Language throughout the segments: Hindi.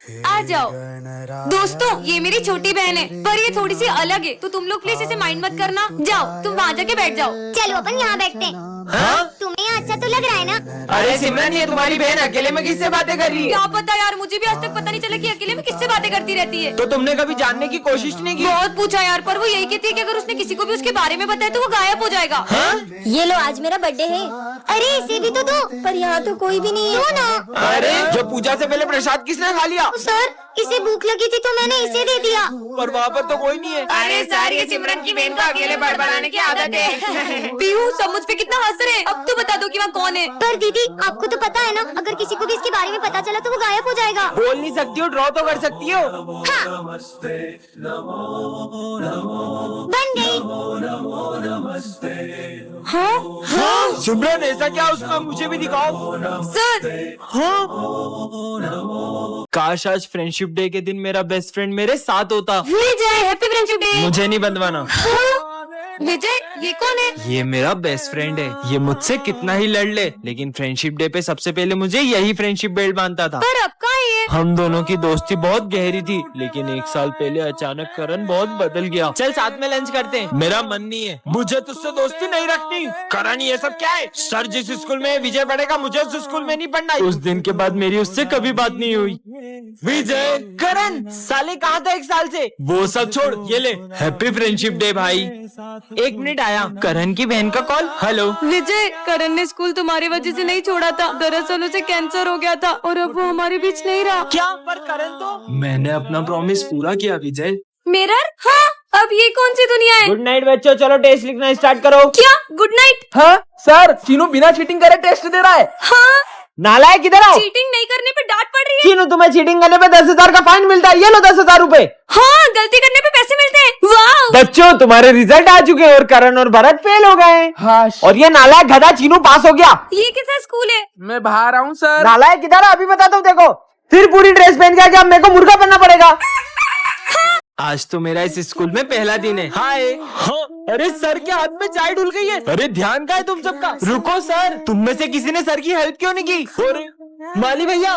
आ जाओ दोस्तों, ये मेरी छोटी बहन है पर ये थोड़ी सी अलग है, तो तुम लोग प्लीज इसे माइंड मत करना। जाओ तुम वहाँ जाके बैठ जाओ। चलो अपन यहाँ बैठते हैं। हाँ? तुम्हें यहाँ अच्छा तो लग रहा है ना? अरे सिमरन, ये तुम्हारी बहन अकेले में किससे बातें कर रही है? क्या पता यार, मुझे भी आज तक पता नहीं चला कि अकेले में किससे बातें करती रहती है। तो तुमने कभी जानने की कोशिश नहीं की? बहुत पूछा यार, पर वो यही कहती है कि अगर उसने किसी को भी उसके बारे में बताया तो वो गायब हो जाएगा। हाँ? ये लो, आज मेरा बर्थडे है। अरे इसे भी तो दो। पर यहाँ तो कोई भी नहीं है। दो ना। अरे जो पूजा से पहले प्रसाद किसने खा लिया? सर, इसे भूख लगी थी तो मैंने इसे दे दिया। पर वहाँ पर तो कोई नहीं है। अरे सर, ये सिमरन की बहन को अकेले बड़बड़ाने की आदत है। पीहू, सब मुझ पे कितना हंस रहे हैं। अब तो बता दो कि वहाँ कौन है। पर दीदी, आपको तो पता है ना, अगर किसी को भी इसके बारे में पता चला तो वो गायब हो जाएगा। बोल नहीं सकती हो, ड्रॉ तो कर सकती हो। हाँ। बन गई। हाँ सिमरन, ऐसा क्या उसका? मुझे भी दिखाओ। सर। हाँ? काश आज फ्रेंडशिप डे के दिन मेरा बेस्ट फ्रेंड मेरे साथ होता। विजय, हैप्पी फ्रेंडशिप डे। मुझे नहीं बंधवाना। विजय, ये कौन है? ये मेरा बेस्ट फ्रेंड है। ये मुझसे कितना ही लड़ ले, लेकिन फ्रेंडशिप डे पे सबसे पहले मुझे यही फ्रेंडशिप बेल्ट बांधता था। पर अब कहाँ है ये? हम दोनों की दोस्ती बहुत गहरी थी, लेकिन 1 साल पहले अचानक करण बहुत बदल गया। चल साथ में लंच करते हैं। मेरा मन नहीं है, मुझे तुझसे दोस्ती नहीं रखनी। करण, ये सब क्या है? सर जिस स्कूल में विजय पढ़ेगा, मुझे उस स्कूल में नहीं पढ़ना। उस दिन के बाद मेरी उससे कभी बात नहीं हुई। विजय, करण, साले कहाँ था 1 साल से? वो सब छोड़, ये ले हैप्पी फ्रेंडशिप डे भाई। 1 मिनट, आया करण की बहन का कॉल। हेलो विजय, करण ने स्कूल तुम्हारी वजह से नहीं छोड़ा था। दरअसल उसे कैंसर हो गया था और अब वो हमारे बीच नहीं रहा। क्या? पर करण तो मैंने अपना प्रॉमिस पूरा किया विजय। मिरर? हाँ, अब ये कौन सी दुनिया है? गुड नाइट बच्चों, चलो टेस्ट लिखना स्टार्ट करो। क्या गुड नाइट? हाँ सर, चीनू बिना चीटिंग करे टेस्ट दे रहा है। हाँ, नालायक, इधर आओ। चीटिंग नहीं करने पे डांट पड़ रही है। चीनू, तुम्हें चीटिंग करने पे 10,000 का फाइन मिलता है। ये लो 10,000 रूपए। हाँ, गलती करने पे पैसे मिलते हैं। वाह। बच्चों, तुम्हारे रिजल्ट आ चुके हैं और करण और भरत फेल हो गए हैं। हाँ। और ये नालायक गधा चीनू पास हो गया। ये कैसा स्कूल है? मैं बाहर आऊँ सर? नालायक, इधर आ, अभी बताता हूँ। देखो, फिर पूरी ड्रेस पहन के आके अब मेरे को मुर्गा बनना पड़ेगा। आज तो मेरा इस स्कूल में पहला दिन है। हाय। हाँ, अरे सर के हाथ में चाय डुल गई है। अरे ध्यान का है तुम सबका? रुको सर, तुम में से किसी ने सर की हेल्प क्यों नहीं की? अरे माली भैया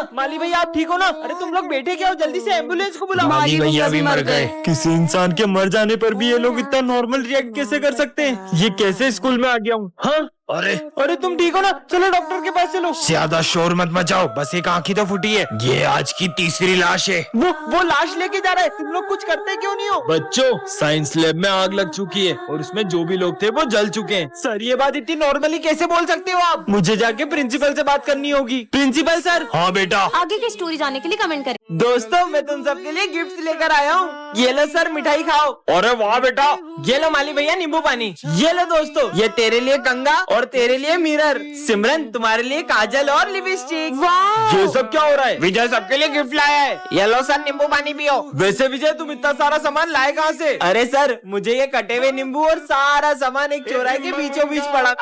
आप ठीक हो ना? अरे तुम लोग बैठे क्या हो? जल्दी से एम्बुलेंस को बुलाओ। माली भैया भी मर गए। किसी इंसान के मर जाने पर भी ये लोग इतना नॉर्मल रिएक्ट कैसे कर सकते हैं? ये कैसे स्कूल में आ गया हूँ? हाँ? अरे तुम ठीक हो ना? चलो डॉक्टर के पास चलो। ज्यादा शोर मत मचाओ, बस एक आंख ही तो फूटी है। ये आज की तीसरी लाश है। वो लाश लेके जा रहा है। तुम लोग कुछ करते क्यों नहीं हो? बच्चों, साइंस लैब में आग लग चुकी है और उसमें जो भी लोग थे वो जल चुके हैं। सर, ये बात इतनी नॉर्मली कैसे बोल सकते हो आप? मुझे जाके प्रिंसिपल से बात करनी होगी। Principal sir. हाँ बेटा। आगे की स्टोरी जानने के लिए कमेंट करें। दोस्तों, मैं तुम सबके लिए गिफ्ट लेकर आया हूँ। ये लो सर, मिठाई खाओ। अरे वाह बेटा। ये लो माली भैया, नींबू पानी। ये लो दोस्तों, ये तेरे लिए कंगा और तेरे लिए मिरर। सिमरन, तुम्हारे लिए काजल और लिपस्टिक। वाह, ये सब क्या हो रहा है? विजय सबके लिए गिफ्ट लाया है। ये लो सर, नींबू पानी पियो। वैसे विजय, तुम इतना सारा सामान लाए कहाँ से? अरे सर, मुझे ये कटे हुए नींबू और सारा सामान एक चौराहे के बीचों बीच पड़ा।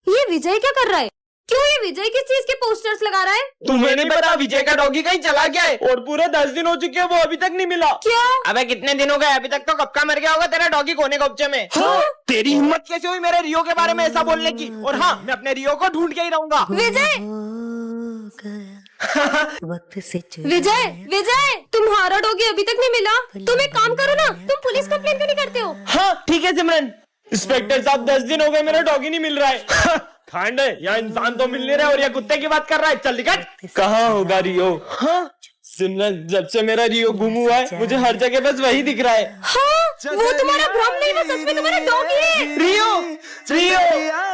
ये विजय क्या कर रहा है? क्यों ये विजय किस चीज के पोस्टर्स लगा रहा है? तुम्हें नहीं पता विजय का डॉगी कहीं चला गया है और पूरे 10 दिन हो चुके हैं, वो अभी तक नहीं मिला। क्या? अबे कितने दिन हो गए? अभी तक तो कब का मर गया होगा तेरा डॉगी कोने कब्जे में। हाँ? तेरी हिम्मत कैसे हुई मेरे रियो के बारे में ऐसा बोलने की? और हाँ, मैं अपने रियो को ढूंढ के ही रहूंगा। विजय विजय, तुम्हारा डॉगी अभी तक नहीं मिला। तुम एक काम करो ना, तुम पुलिस कंप्लेन क्यों नहीं करते हो? हाँ ठीक है सिमरन। इंस्पेक्टर साहब, 10 दिन हो गए, मेरा डॉगी नहीं मिल रहा है। खांड है, यहाँ इंसान तो मिल नहीं रहा और यहाँ कुत्ते की बात कर रहा है। चल निकल। कहाँ होगा रियो? हाँ सिमरन, जब से मेरा रियो गुम हुआ है, मुझे हर जगह बस वही दिख रहा है। हाँ, वो तुम्हारा भ्रम नहीं, वो सच में तुम्हारा डॉगी है। रियो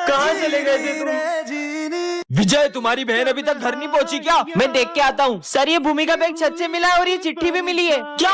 कहाँ चले गए थे तुम? विजय, तुम्हारी बहन अभी तक घर नहीं पहुंची क्या? मैं देख के आता हूँ। सर, ये भूमि का बैग छत से मिला है और ये चिट्ठी भी मिली है। क्या?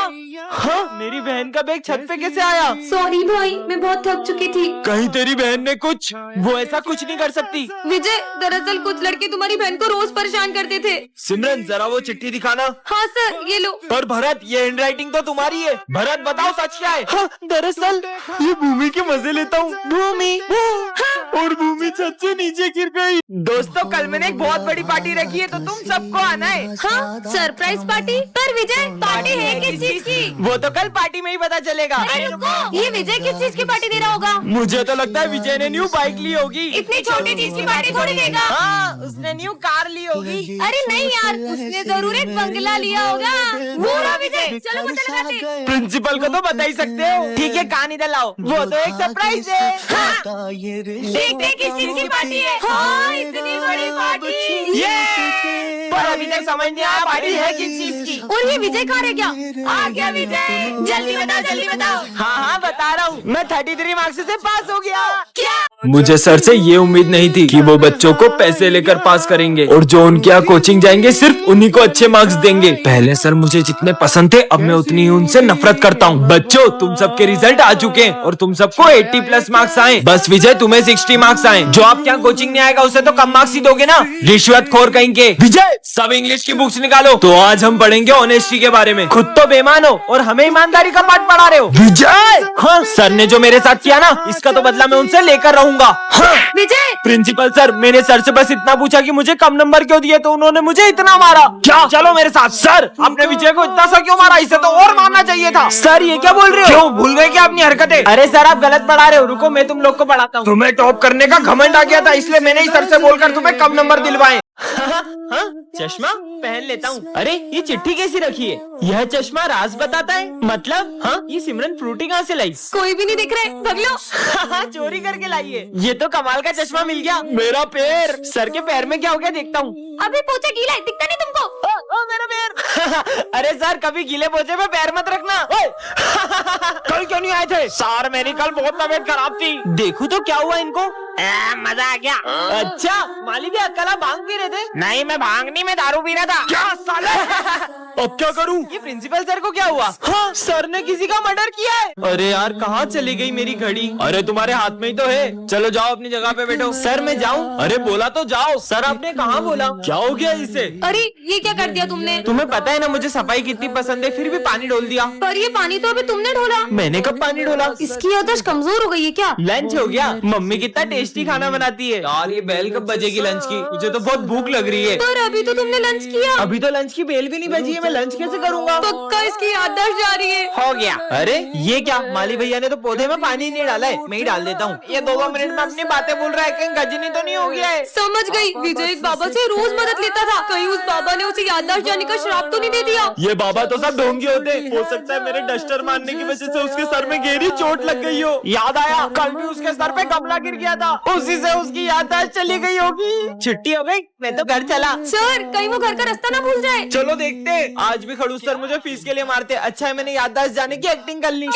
हाँ, मेरी बहन का बैग छत पे कैसे आया? सॉरी भाई, मैं बहुत थक चुकी थी। कहीं तेरी बहन ने कुछ? वो ऐसा कुछ नहीं कर सकती। विजय, दरअसल कुछ लड़के तुम्हारी बहन को रोज परेशान करते थे। सिमरन, जरा वो चिट्ठी दिखाना। हाँ सर, ये लो। पर भरत, ये हैंडराइटिंग तो तुम्हारी है। भरत, बताओ सच क्या है? हाँ, दरअसल ये भूमि के मजे लेता हूँ। भूमि। हाँ, और भूमि छत से नीचे गिर गई। दोस्तों कल मैंने एक बहुत बड़ी पार्टी रखी है, तो तुम सबको आना है। हाँ, सरप्राइज पार्टी। पर विजय, पार्टी है किस चीज की? वो तो कल पार्टी में ही पता चलेगा। अरे रुको, ये विजय किस चीज की पार्टी दे रहा होगा? मुझे तो लगता है विजय ने न्यू बाइक ली होगी। इतनी छोटी चीज की पार्टी थोड़ी देगा। हाँ, उसने न्यू कार ली होगी। अरे नहीं यार, उसने जरूर एक बंगला लिया होगा। वो रहा विजय, चलो मुझे लगाते। प्रिंसिपल को तो बता ही सकते हो। ठीक है, कान इधर लाओ, वो तो एक सरप्राइज है। हाँ। देखते हैं किस चीज की पार्टी है। हाँ, इतनी बड़ी पार्टी। ये पर अभी तक समझ नहीं आया पार्टी है किस चीज की। और ये विजय कहाँ रह गया? आ गया विजय, जल्दी बताओ, जल्दी बताओ। हाँ बता रहा हूँ, मैं 33 मार्क्स से पास हो गया। क्या? मुझे सर से ये उम्मीद नहीं थी कि वो बच्चों को पैसे लेकर पास करेंगे और जो उनके यहाँ कोचिंग जाएंगे सिर्फ उन्हीं को अच्छे मार्क्स देंगे। पहले सर मुझे जितने पसंद थे, अब मैं उतनी ही उनसे नफरत करता हूँ। बच्चों, तुम सबके रिजल्ट आ चुके हैं और तुम सबको 80+ मार्क्स आए। बस विजय, तुम्हें 60 मार्क्स आए। जो आपके यहाँ कोचिंग नहीं आएगा उसे तो कम मार्क्स ही दोगे ना। रिश्वतखोर कहेंगे। विजय, सब इंग्लिश की बुक्स निकालो। तो आज हम पढ़ेंगे ऑनेस्टी के बारे में। खुद तो बेईमान हो और हमें ईमानदारी का पाठ पढ़ा रहे हो। विजय, हाँ, सर ने जो मेरे साथ किया ना, इसका तो बदला मैं उनसे लेकर रहूंगा। हाँ। विजय, प्रिंसिपल सर, मैंने सर से बस इतना पूछा कि मुझे कम नंबर क्यों दिए, तो उन्होंने मुझे इतना मारा। क्या? चलो मेरे साथ। सर, आपने विजय को इतना सा क्यों मारा? इसे तो और मारना चाहिए था। सर, ये क्या बोल रहे हो? क्यों भूल गए क्या अपनी हरकतें? अरे सर, आप गलत पढ़ा रहे हो। रुको, मैं तुम लोग को पढ़ाता हूँ। तुम्हें टॉप करने का घमंड आ गया था, इसलिए मैंने ही सर से बोलकर तुम्हें कम नंबर दिलवाए। हाँ, चश्मा पहन लेता हूँ। अरे ये चिट्ठी कैसी रखी है? यह चश्मा राज बताता है। मतलब? हाँ, ये सिमरन फ्रूटी कहाँ से लाई? कोई भी नहीं दिख रहा है, भाग लो। चोरी करके लाई है। ये तो कमाल का चश्मा मिल गया। मेरा पैर, सर के पैर में क्या हो गया देखता हूँ। अभी पोछा गीला है, दिखता नहीं तुमको? मेरा पैर। अरे सर, कभी गीले पोछे पे पैर मत रखना। कल क्यों नहीं आए थे? सर, मेरी कल बहुत तबीयत खराब थी। देखूं तो क्या हुआ इनको? मजा आ गया। अच्छा, माली भी अकेला भांग पी रहे थे? नहीं, मैं भांग नहीं, मैं दारू पी रहा था। क्या साले? अब क्या करूं? ये प्रिंसिपल सर को क्या हुआ? हाँ, सर ने किसी का मर्डर किया है। अरे यार, कहाँ चली गई मेरी घड़ी? अरे तुम्हारे हाथ में ही तो है। चलो जाओ अपनी जगह पे बैठो। सर, मैं जाऊँ? अरे बोला तो जाओ। सर, आपने कहाँ बोला? क्या हो गया इसे? अरे ये क्या कर दिया तुमने? तुम्हें पता है ना मुझे सफाई कितनी पसंद है, फिर भी पानी डोल दिया। पर ये पानी तो अभी तुमने ढोला। मैंने कब पानी डोला? इसकी याददाश्त कमजोर हो गई है क्या? लंच हो गया। मम्मी कितना टेस्टी खाना बनाती है। यार, ये बेल कब बजेगी लंच की? मुझे तो बहुत भूख लग रही है। पर अभी तो तुमने लंच किया। अभी तो लंच की बेल भी नहीं बजी है, मैं लंच कैसे करूँगा? पक्का इसकी याददाश्त जा रही है। हो गया। अरे ये क्या? माली भैया ने तो पौधे में पानी नहीं डाला है, मैं ही डाल देता हूँ। ये 2 मिनट में अपनी बातें बोल रहा है, कहीं गजनी तो नहीं हो गया है? समझ गई। विजय एक बाबा से रोज मदद लेता था, कहीं उस बाबा ने उसे याददाश्त जाने का श्राप तो नहीं दे दिया? ये बाबा तो सब ढोंगी होते। हो सकता है मेरे डस्टर मारने की वजह से उसके सर में गहरी चोट लग गई हो। याद आया, कल भी उसके सर पे गमला गिर गया था, उसी से उसकी याददाश्त चली गई होगी। छुट्टी हो गई, मैं तो घर चला। सर, कहीं वो घर का रास्ता ना भूल जाए। चलो देखते हैं। आज भी खड़ूस सर मुझे फीस के लिए मारते। अच्छा है मैंने याददाश्त जाने की एक्टिंग कर ली।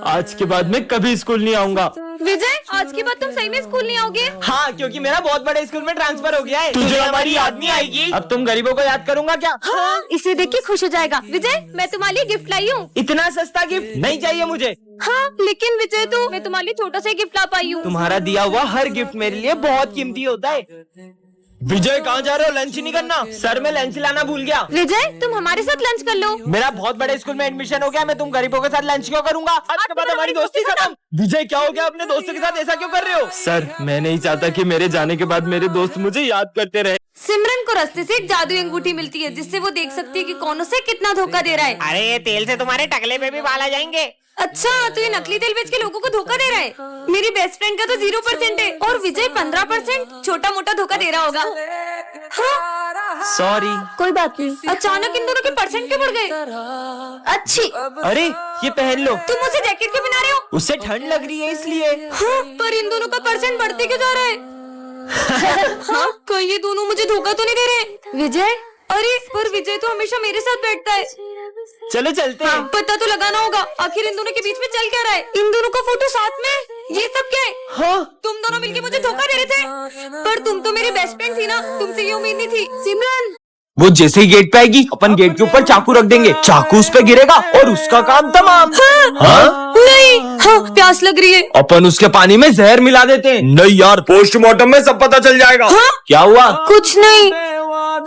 आज के बाद मैं कभी स्कूल नहीं आऊंगा। विजय, आज के बाद तुम सही में स्कूल नहीं आओगे? हाँ, क्योंकि मेरा बहुत बड़े स्कूल में ट्रांसफर हो गया है। तुझे हमारी याद नहीं आएगी? अब तुम गरीबों को याद करूंगा क्या? हाँ, इसे देख के खुश हो जाएगा। विजय, मैं तुम्हारे लिए गिफ्ट लाई हूँ। इतना सस्ता गिफ्ट नहीं चाहिए मुझे। हाँ, लेकिन विजय तो मैं तुम्हारे लिए छोटा सा गिफ्ट ला पाई हूँ। तुम्हारा दिया हुआ हर गिफ्ट मेरे लिए बहुत कीमती होता है। विजय, कहाँ जा रहे हो? लंच नहीं करना? सर, मैं लंच लाना भूल गया। विजय, तुम हमारे साथ लंच कर लो। मेरा बहुत बड़े स्कूल में एडमिशन हो गया, मैं तुम गरीबों के साथ लंच क्यों करूंगा? आज के बाद हमारी दोस्ती खत्म। विजय, क्या हो गया? अपने दोस्तों के साथ ऐसा क्यों कर रहे हो? सर, मैं नहीं चाहता कि मेरे जाने के बाद मेरे दोस्त मुझे याद करते रहे। सिमरन को रास्ते से एक जादुई अंगूठी मिलती है, जिससे वो देख सकती है कि कौन उसे कितना धोखा दे रहा है। अरे ये तेल से तुम्हारे टकले पे भी बाल आ जाएंगे। अच्छा, तो ये नकली तेल बेच के लोगों को धोखा दे रहा है। मेरी बेस्ट फ्रेंड का तो 0% है और विजय 15%। छोटा मोटा धोखा दे रहा होगा। हाँ? सॉरी। कोई बात नहीं। अचानक इन दोनों के परसेंट क्यों बढ़ गए? अच्छी। अरे ये पहन लो। तुम उसे जैकेट क्यों पहना रहे हो? उससे ठंड लग रही है इसलिए। हाँ, पर इन दोनों का परसेंट बढ़ते क्यों जा रहा है? हाँ, कहीं ये दोनों मुझे धोखा तो नहीं दे रहे? विजय, अरे पर विजय तो हमेशा मेरे साथ बैठता है। चलो चलते हैं। पता तो लगाना होगा, आखिर इन दोनों के बीच में चल क्या रहा है? इन दोनों का फोटो साथ में, ये सब क्या है? हाँ, तुम दोनों मिलके मुझे धोखा दे रहे थे। पर तुम तो मेरी बेस्ट फ्रेंड थी ना, तुमसे ये उम्मीद नहीं थी। सिमरन, वो जैसे ही गेट पे आएगी, अपन गेट के ऊपर चाकू रख देंगे, चाकू उस पे गिरेगा और उसका काम तमाम। हाँ? नहीं। हाँ, प्यास लग रही है। अपन उसके पानी में जहर मिला देते हैं। नहीं यार, पोस्टमार्टम में सब पता चल जाएगा। हाँ? क्या हुआ? कुछ नहीं।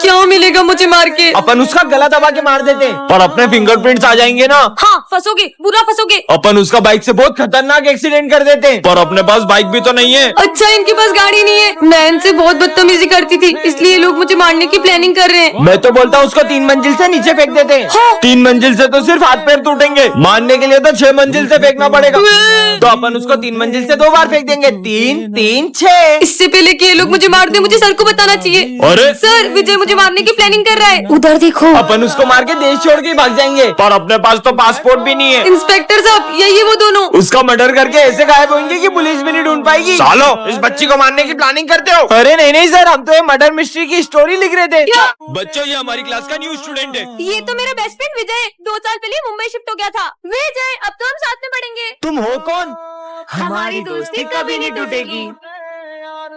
क्या मिलेगा मुझे मार के? अपन उसका गला दबा के मार देते और अपने फिंगरप्रिंट्स आ जाएंगे ना। हाँ फंसोगे, बुरा फंसोगे। अपन उसका बाइक से बहुत खतरनाक एक्सीडेंट कर देते पर अपने पास बाइक भी तो नहीं है। अच्छा इनके पास गाड़ी नहीं है। मैं इनसे बहुत बदतमीजी करती थी, इसलिए ये लोग मुझे मारने की प्लानिंग कर रहे हैं। मैं तो बोलता हूँ उसको 3 मंजिल से नीचे फेंक देते हैं। हाँ। 3 मंजिल से तो सिर्फ हाथ पैर टूटेंगे, मारने के लिए तो 6 मंजिल से फेंकना पड़ेगा। तो अपन उसको 3 मंजिल से 2 बार फेंक देंगे। 3 3 6। इससे पहले कि ये लोग मुझे मार दे, मुझे सर को बताना चाहिए। अरे सर विजय मुझे मारने की प्लानिंग कर रहा है। उधर देखो। अपन उसको मार के देश छोड़ के ही भाग जाएंगे पर अपने पास तो पासपोर्ट भी नहीं है। इंस्पेक्टर साहब यही है वो दोनों। उसका मर्डर करके ऐसे गायब होंगे कि पुलिस भी नहीं ढूंढ पाएगी। सालो इस बच्ची को मारने की प्लानिंग करते हो? अरे नहीं नहीं सर, हम तो ये मर्डर मिस्ट्री की स्टोरी लिख रहे थे। क्या? बच्चों ये हमारी क्लास का न्यू स्टूडेंट है। ये तो मेरा बेस्ट फ्रेंड विजय है। 2 साल पहले मुंबई शिफ्ट हो गया था। विजय अब तो हम साथ में पढ़ेंगे। तुम हो कौन? हमारी दोस्ती कभी नहीं टूटेगी।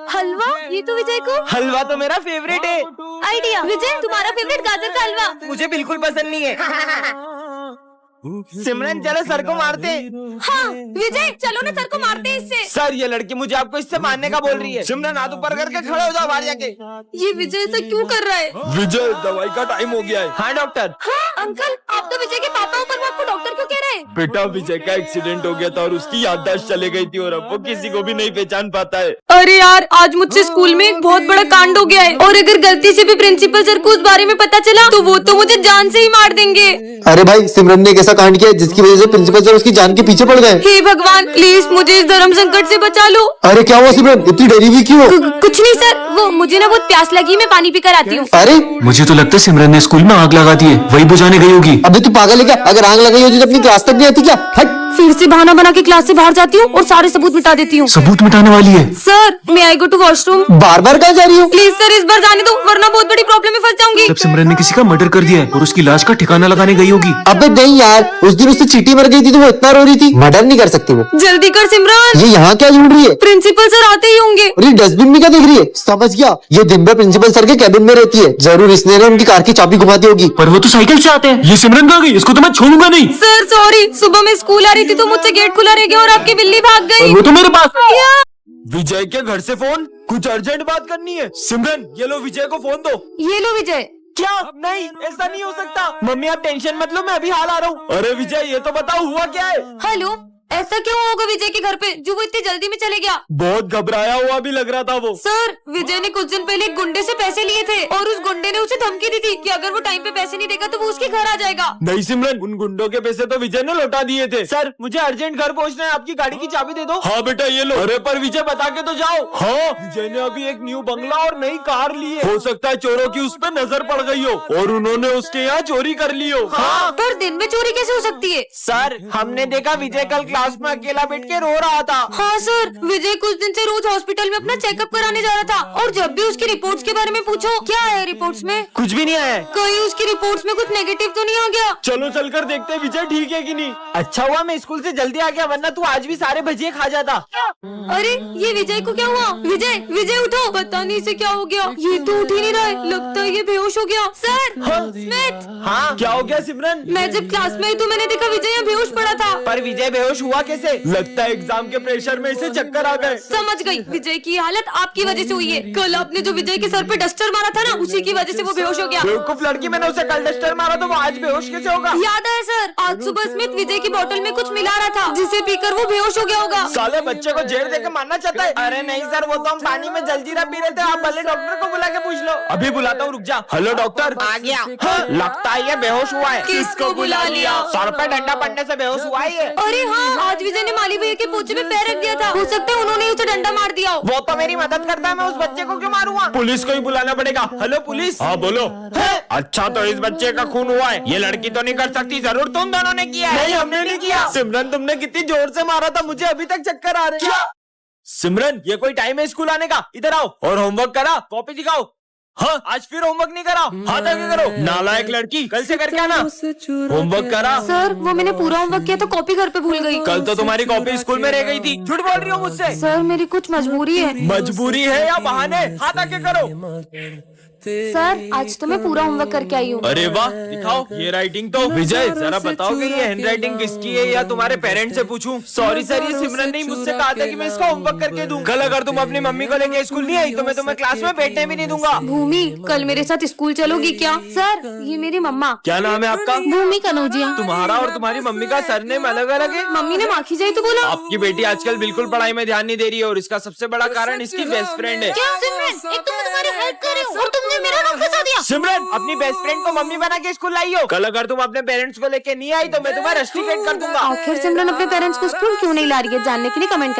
हलवा, ये तो विजय को। हलवा तो मेरा फेवरेट है। आइडिया। विजय तुम्हारा फेवरेट गाजर का हलवा। मुझे बिल्कुल पसंद नहीं है। सिमरन चलो सर को मारते हैं। हाँ विजय चलो ना सर को मारते हैं इससे। सर ये लड़की मुझे आपको इससे मारने का बोल रही है। सिमरन हाथ ऊपर करके खड़े हो जाओ बाहर जाके। ये विजय ऐसा क्यों कर रहा है? विजय दवाई का टाइम हो गया है। हाँ डॉक्टर। हाँ अंकल आप तो विजय के पापा हो, पर वो आपको डॉक्टर क्यों कह रहे हैं? बेटा विजय का एक्सीडेंट हो गया था और उसकी याददाश्त चले गई थी और अब वो किसी को भी नहीं पहचान पाता है। अरे यार आज मुझसे स्कूल में एक बहुत बड़ा कांड हो गया है और अगर गलती से भी प्रिंसिपल सर को उस बारे में पता चला तो वो तो मुझे जान से ही मार देंगे। अरे भाई सिमरन ने एक ऐसा कांड किया जिसकी वजह से प्रिंसिपल सर उसकी जान के पीछे पड़ गए। हे भगवान प्लीज मुझे इस धर्म संकट से बचा लो। अरे क्या हुआ सिमरन, इतनी डरी हुई क्यों? कुछ नहीं सर, वो मुझे ना बहुत प्यास लगी, मैं पानी पीकर आती हूँ। अरे मुझे तो लगता है सिमरन ने स्कूल में आग लगा दी है, वही बुझाने गई होगी। अबे तू पागल है क्या? अगर आग लगाई होती तो अपनी क्लास तक नहीं आती क्या? हट। फिर से बहाना बना के क्लास से बाहर जाती हूँ और सारे सबूत मिटा देती हूँ। सबूत मिटाने वाली है। सर मैं आई गो टू वॉशरूम। बार बार कहाँ जा रही हो? प्लीज सर इस बार जाने दो वरना बहुत बड़ी प्रॉब्लम में फंस जाऊंगी। जब सिमरन ने किसी का मर्डर कर दिया है और उसकी लाश का ठिकाना लगाने गई होगी। अबे नहीं यार, उस दिन उससे चींटी मर गई थी तो वो इतना रो रही थी। मर्डर नहीं कर सकती वो। जल्दी कर सिमरन। ये यहाँ क्या ढूंढ रही है? प्रिंसिपल सर आते ही होंगे। और ये डस्टबिन में क्या देख रही है? समझ गया, ये दिन भर प्रिंसिपल सर के कैबिन में रहती है। जरूर इसने ना उनकी कार की चाबी घुमा दी होगी। पर वो तो साइकिल से आते हैं। ये सिमरन कहाँ गई? इसको तो मैं छोड़ूंगा नहीं। सर सॉरी, सुबह मैं स्कूल आ रही थी तो मुझसे गेट खुला रह गया और आपकी बिल्ली भाग और गई। वो तो मेरे पास। क्या? विजय के घर से फोन, कुछ अर्जेंट बात करनी है। सिमरन ये लो विजय को फोन दो। ये लो विजय। क्या? नहीं ऐसा नहीं हो सकता। मम्मी आप टेंशन मत लो, मैं अभी हाल आ रहा हूँ। अरे विजय ये तो बताओ हुआ क्या है? हेलो, ऐसा क्यों होगा विजय के घर पे जो वो इतनी जल्दी में चले गया? बहुत घबराया हुआ भी लग रहा था वो। सर विजय ने कुछ दिन पहले एक गुंडे से पैसे लिए थे और उस गुंडे ने उसे धमकी दी थी कि अगर वो टाइम पे पैसे नहीं देगा तो वो उसके घर आ जाएगा। नहीं सिमरन, उन गुंडों के पैसे तो विजय ने लौटा दिए थे। सर मुझे अर्जेंट घर पहुंचना है, आपकी गाड़ी की चाबी दे दो। हाँ बेटा ये लो। अरे पर विजय बता के तो जाओ। हाँ विजय ने अभी एक न्यू बंगला और नई कार ली है। हो सकता है चोरों की उस पर नजर पड़ गई हो और उन्होंने उसके यहाँ चोरी कर ली हो। हाँ पर दिन में चोरी कैसे हो सकती है? सर हमने देखा विजय कल क्लास में अकेला बैठ के रो रहा था। हाँ सर, विजय कुछ दिन से रोज हॉस्पिटल में अपना चेकअप कराने जा रहा था और जब भी उसकी रिपोर्ट्स के बारे में पूछो क्या है रिपोर्ट्स में, कुछ भी नहीं आया। कहीं उसकी रिपोर्ट्स में कुछ नेगेटिव तो नहीं आ गया? चलो चलकर देखते हैं विजय ठीक है कि नहीं। अच्छा हुआ मैं स्कूल से जल्दी आ गया वरना तू आज भी सारे भजिए खा जाता। अरे ये विजय को क्या हुआ? विजय विजय उठो, पता नहीं इसे क्या हो गया, ये तो उठ ही नहीं रहा है, लगता है ये बेहोश हो गया। Sir Smith. हाँ क्या हो गया सिमरन? मैं जब क्लास में आई तो मैंने देखा विजय यहाँ बेहोश पड़ा था। पर विजय बेहोश हुआ कैसे? लगता है एग्जाम के प्रेशर में इसे चक्कर आ गए। समझ गई, विजय की हालत आपकी वजह से हुई है। कल आपने जो विजय के सर पे डस्टर मारा था ना, उसी की वजह से वो बेहोश हो गया। बेवकूफ लड़की, मैंने उसे कल डस्टर मारा तो वो आज बेहोश कैसे होगा? याद है सर, आज सुबह स्मिथ विजय की बोतल में कुछ मिला रहा था जिसे पीकर वो बेहोश हो गया होगा। साले बच्चे को जेल देकर मारना चाहता है। अरे नहीं सर, वो तो हम पानी में जलजीरा पी रहे थे। आप भले डॉक्टर को बुला के पूछ लो। अभी बुलाता हूँ, रुक जा। Hello doctor. आ गया। हाँ, लगता है ये बेहोश हुआ है। किसको बुला लिया? सर पे डंडा पड़ने से बेहोश हुआ है ये। अरे हाँ, आज विजय ने माली भैया के पोछे में पैर रख दिया था, हो सकता है उन्होंने उसे डंडा मार दिया हो। वो तो मेरी मदद करता है, मैं उस बच्चे को क्यों मारूंगा? पुलिस को ही बुलाना पड़ेगा। Hello police. हाँ बोलो। अच्छा तो इस बच्चे का खून हुआ है, ये लड़की तो नहीं कर सकती, जरूर तुम दोनों ने किया है। नहीं हमने नहीं किया। सिमरन तुमने कितनी जोर से मारा था, मुझे अभी तक चक्कर आ रहे हैं। सिमरन ये कोई टाइम है स्कूल आने का? इधर आओ और होमवर्क करा, कॉपी दिखाओ। हाँ आज फिर होमवर्क नहीं करा, हाथ आगे करो। नालायक लड़की, कल से करके आना। होमवर्क करा? सर वो मैंने पूरा होमवर्क किया तो कॉपी घर पे भूल गई। कल तो तुम्हारी कॉपी स्कूल में रह गई थी। झूठ बोल रही हो मुझसे। सर मेरी कुछ मजबूरी है। मजबूरी है या बहाने? हाथ आगे करो। सर आज तो मैं पूरा होमवर्क करके आई हूँ। अरे वाह, दिखाओ ये राइटिंग तो। विजय जरा बताओ कि ये हैंड राइटिंग किसकी है या तुम्हारे पेरेंट्स से पूछूं? सॉरी सर, ये सिमरन ने मुझसे कहा था कि मैं इसका होमवर्क करके दूं। कल अगर तुम अपनी मम्मी को लेके स्कूल नहीं आई तो मैं तुम्हें क्लास में बैठने भी नहीं दूंगा। भूमि कल मेरे साथ स्कूल चलोगी क्या? सर ये मेरी मम्मा। क्या नाम है आपका? भूमि कनौजिया। तुम्हारा और तुम्हारी मम्मी का सरनेम अलग अलग है? मम्मी ने माखी जाई तो बोला। आपकी बेटी आजकल बिल्कुल पढ़ाई में ध्यान नहीं दे रही है और इसका सबसे बड़ा कारण इसकी बेस्ट फ्रेंड है। क्या सिमरन, एक तो मैं तुम्हारी हेल्प कर रही हूँ और तुमने मेरा नाम फंसा दिया। सिमरन अपनी बेस्ट फ्रेंड को मम्मी बना के स्कूल लाई हो। कल अगर तुम अपने पेरेंट्स को लेके नहीं आई तो मैं तुम्हें रस्टिकेट कर दूंगा। आखिर सिमरन अपने पेरेंट्स को स्कूल क्यों नहीं ला रही है जानने के लिए कमेंट करें।